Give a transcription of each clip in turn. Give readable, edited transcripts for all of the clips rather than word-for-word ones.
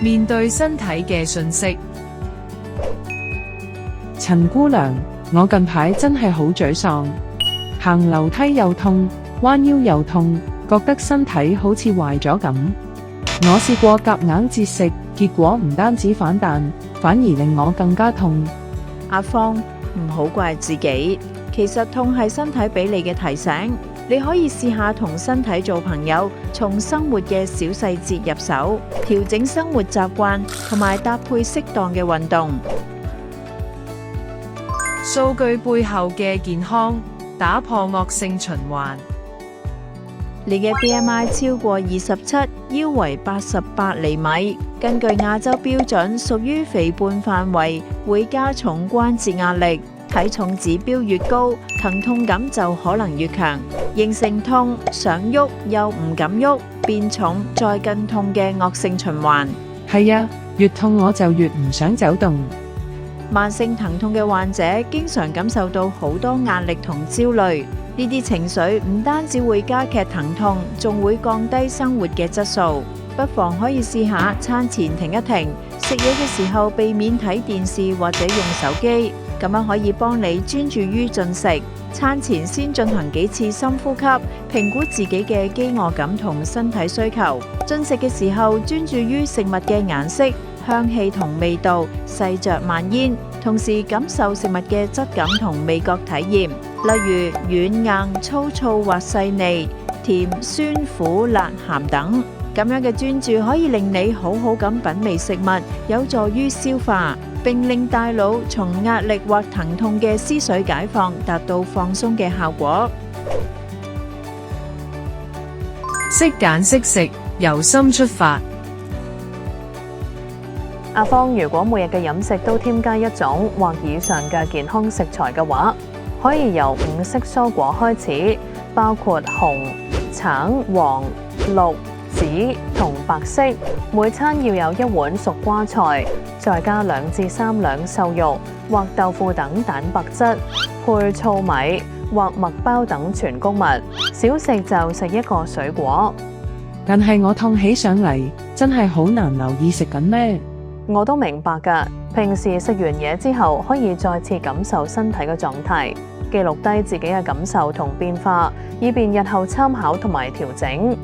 面對身體嘅訊息，陳姑娘，我近排真係好沮喪，行樓梯又痛，彎腰又痛，覺得身體好似壞咗咁。我試過夾硬節食，結果唔單止反彈，反而令我更加痛。阿芳，唔好怪自己，其實痛係身體俾你嘅提醒。你可以試下同身體做朋友，從生活嘅小細節入手，調整生活習慣，同埋搭配適當嘅運動。數據背後嘅健康，打破惡性循環。你嘅 BMI 超過27，腰圍88厘米，根據亞洲標準，屬於肥胖範圍，會加重關節壓力。體重指標越高，疼痛感就可能越強，形成痛想喐又唔敢喐，變重再更痛嘅惡性循環。係啊，越痛我就越唔想走動。慢性疼痛嘅患者經常感受到好多壓力同焦慮，呢啲情緒唔單止會加劇疼痛，仲會降低生活嘅質素。不妨可以試下餐前停一停，食嘢嘅時候避免睇電視或者用手機，咁樣可以幫你專注於進食。餐前先進行幾次深呼吸，評估自己嘅飢餓感同身體需求。進食嘅時候專注於食物嘅顏色、香氣同味道，細嚼慢咽，同時感受食物嘅質感同味覺體驗，例如軟硬、粗糙或細膩、甜、酸、苦、辣、鹹等。咁樣嘅專注可以令你好好咁品味食物，有助於消化，並令大腦從壓力或疼痛嘅思緒解放，達到放鬆嘅效果。識揀識食，由心出發。阿芳，如果每日嘅飲食都添加一種或以上嘅健康食材嘅話，可以由5色蔬果開始，包括紅、橙、黃、綠、紫同白色。每餐要有1碗熟瓜菜，再加2至3兩瘦肉或豆腐等蛋白質，配糙米或麥包等全穀物。少食就食1個水果。但係我痛起上嚟，真係好難留意食緊咩。我都明白㗎，平時食完嘢之後，可以再次感受身體嘅狀態，記錄低自己嘅感受同變化，以便日後參考同埋調整。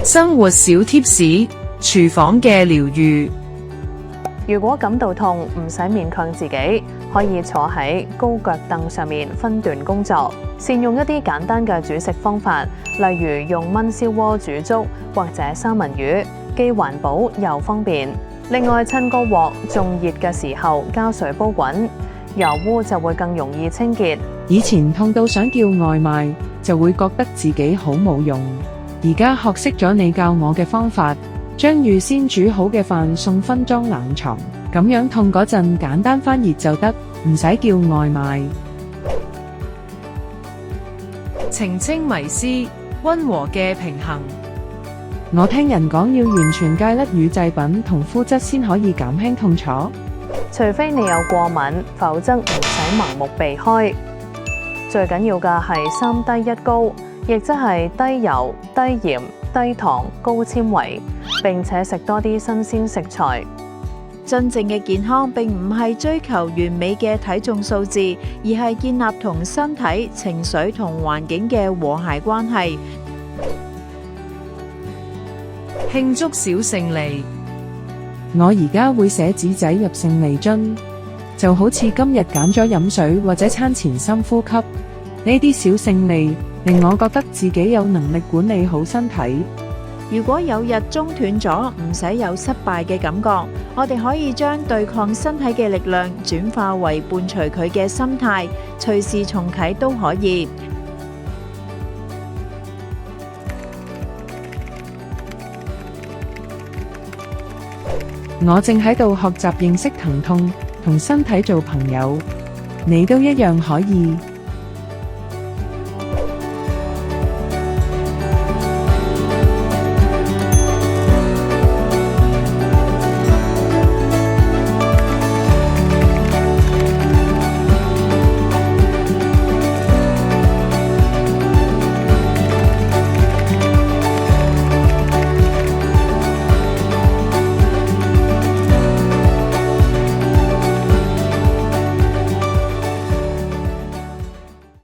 生活小貼士，廚房嘅療癒。如果感到痛，唔使勉強自己，可以坐喺高腳凳上面分段工作，善用一啲簡單嘅煮食方法，例如用燜燒鍋煮粥或者三文魚，既環保又方便。另外，趁個鑊仲熱嘅時候加水煲滾，油污就會更容易清潔。以前痛到想叫外賣，就會覺得自己好冇用。而家學識咗你教我嘅方法，將預先煮好嘅飯送分裝冷藏，咁樣痛嗰陣簡單翻熱就得，唔使叫外賣。澄清迷思，溫和嘅平衡。我聽人講要完全戒甩乳製品同麩質先可以減輕痛楚，除非你有過敏，否則唔使盲目避開。最緊要嘅係3低1高，亦即係低油、低鹽、低糖、高纖維，並且食多啲新鮮食材。真正嘅健康並唔係追求完美嘅體重數字，而係建立同身體、情緒同環境嘅和諧關係。慶祝小勝利。我而家會寫紙仔入勝利樽，就好似今日揀咗飲水或者餐前深呼吸，呢啲小勝利令我覺得自己有能力管理好身體。如果有日中斷咗，唔使有失敗嘅感覺，我哋可以將對抗身體嘅力量轉化為伴隨佢嘅心態，隨時重啟都可以。我正喺度學習認識疼痛，同身體做朋友，你都一樣可以。